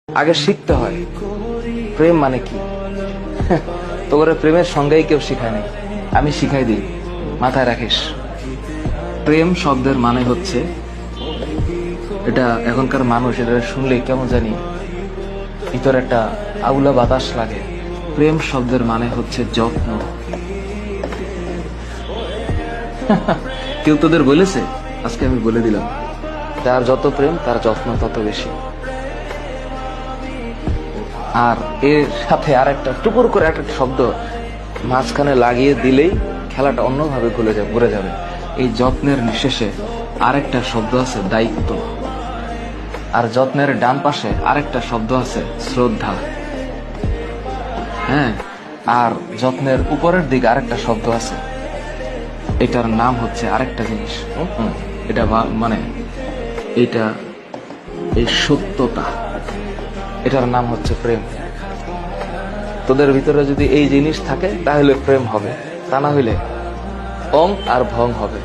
আগে শিখতে হয় প্রেম মানে কি। তোর প্রেমের সঙ্গেই কেউ শিখায় নাই, আমি শিখাই দিই, মাথায় রাখিস। প্রেম শব্দের মানে হচ্ছে, এটা এখনকার মানুষ এটা শুনলে কেমন জানি ভিতরে একটা আউলা বাতাস লাগে। প্রেম শব্দের মানে হচ্ছে যত্ন। কেউ তোদের বলেছে? আজকে আমি বলে দিলাম, যার যত প্রেম তার যত্ন তত বেশি। আর এর সাথে আর একটা টুকুর করে একটা শব্দ মাঝখানে লাগিয়ে দিলেই খেলাটা অন্যভাবে ঘুরে যাবে। এই যত্নের নিঃশেষে আরেকটা শব্দ আছে দায়িত্ব, আর যত্নের ডান পাশে আরেকটা শব্দ আছে শ্রদ্ধা। হ্যাঁ, আর যত্নের উপরের দিকে আরেকটা শব্দ আছে, এটার নাম হচ্ছে আরেকটা জিনিস। এটা মানে এটা এই সত্যতা, এটার নাম হচ্ছে প্রেম। তোদের ভিতরে যদি এই জিনিস থাকে তাহলে প্রেম হবে, তা না হইলে অং আর ভং হবে।